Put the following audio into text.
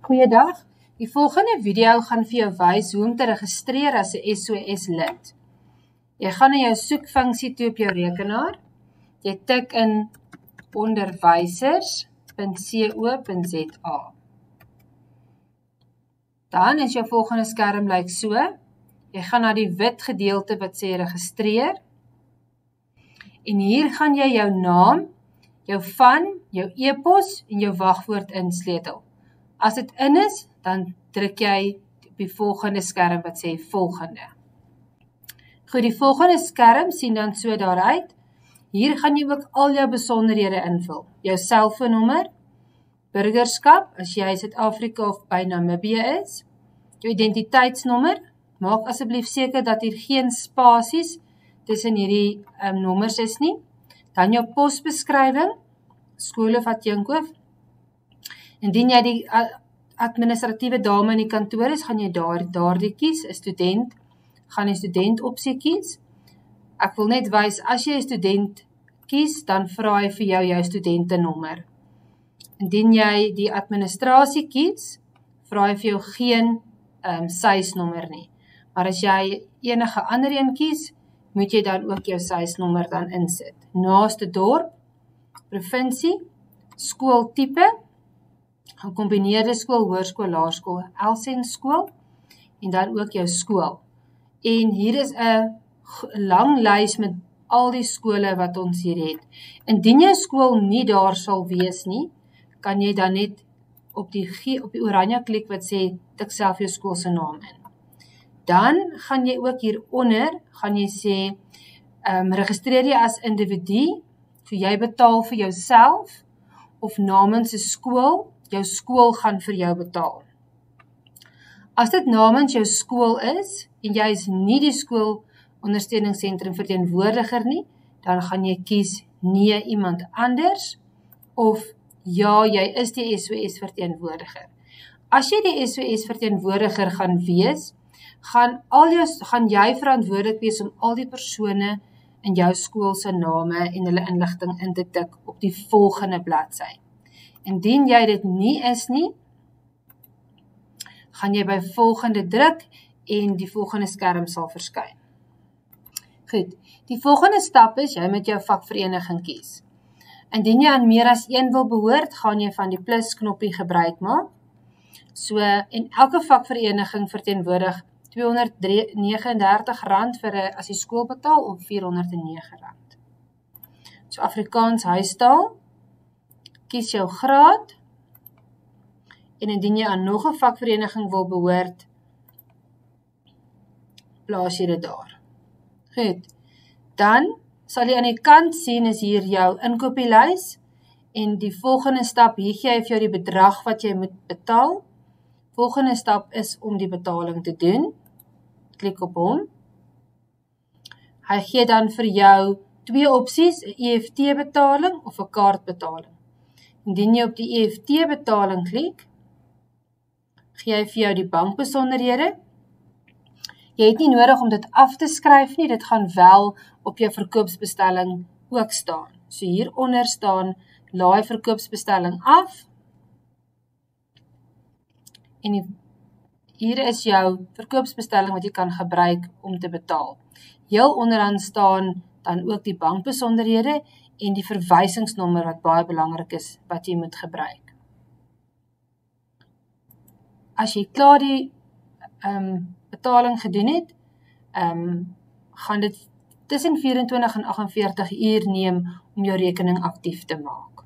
Goeiedag, die volgende video gaan vir jou wys hoe om te registreer as 'n SOS lid. Jy gaan na jou soekfunksie toe op jou rekenaar, jy tik in onderwysers.co.za. Dan is jou volgende skerm lyk so, jy gaan na die wit gedeelte wat sê registreer, en hier gaan jy jou naam, jou van, jou e-pos en jou wagwoord insleutel. As dit in is, dan druk jy op die volgende skerm wat sê volgende. Goed, die volgende skerm sien dan so daaruit. Hier gaan jy ook al jou besonderhede invul. Jou selfoonnommer, burgerskap, as jy Suid-Afrika of by Namibië is, jou identiteitsnommer, maak asseblief seker dat hier geen spasies tussen hierdie nommers is nie. Dan jou posbeskrywing, skool of Atjinkoof. Indien jy die administratiewe dame in die kantoor is, gaan jy daardie kies, 'n student, gaan jy student opsie kies. Ek wil net wys, as jy 'n student kies, dan vra hy vir jou studentenommer. Indien jy die administrasie kies, vra hy vir jou geen SUIS-nommer nie. Maar as jy enige ander een kies, moet jy dan ook jou SUIS-nommer dan insit. Naaste dorp, provinsie, skooltipe, gecombineerde skool, hoërskool, laerskool, LSEN skool, en dan ook jou skool. En hier is 'n lang lys met al die skole wat ons hier het. Indien jou skool nie daar sal wees nie, kan jy dan net op die oranje klik wat sê, tik self jou skool se naam in. Dan gaan jy ook hieronder, gaan jy sê, registreer jy as individu, so jy betaal vir jouself, of namens 'n skool, jou skool gaan vir jou betaal. As dit namens jou skool is, en jy is nie die skool ondersteuningssentrum verteenwoordiger nie, dan gaan jy kies nee iemand anders, of ja, jy is die SOS verteenwoordiger. As jy die SOS verteenwoordiger gaan wees, gaan jy verantwoordelik wees om al die persone in jou skool se name en hulle inligting in te tik op die volgende bladsy. Indien jy dit nie is nie, gaan jy by volgende druk en die volgende skerm sal verskyn. Goed, die volgende stap is, jy moet jou vakvereniging kies. Indien jy aan meer as een wil behoort, gaan jy van die plus knoppie gebruik maak. So, en elke vakvereniging verteenwoordig R239 vir as jy skool betaal, of R409. So, Afrikaans huistaal, kies jou graad, en indien jy aan nog 'n vakvereniging wil behoort, plaas jy dit daar. Goed, dan sal jy aan die kant sien is hier jou inkopieslys, en die volgende stap, hier gee hy vir jou die bedrag wat jy moet betaal. Volgende stap is om die betaling te doen. Klik op hom. Hy gee dan vir jou twee opsies, 'n EFT-betaling of 'n kaartbetaling. Indien jy op die EFT-betaling klik, gee hy vir jou die bankbesonderhede. Jy het nie nodig om dit af te skryf nie, dit gaan wel op jou verkoopsbestelling ook staan. So hieronder staan, laai verkoopsbestelling af, en hier is jou verkoopsbestelling wat jy kan gebruik om te betaal. Heel onderaan staan dan ook die bankbesonderhede en die verwysingsnommer wat baie belangrik is wat jy moet gebruik. As jy klaar die betaling gedoen het, gaan dit tussen 24 en 48 uur neem om jou rekening aktief te maak.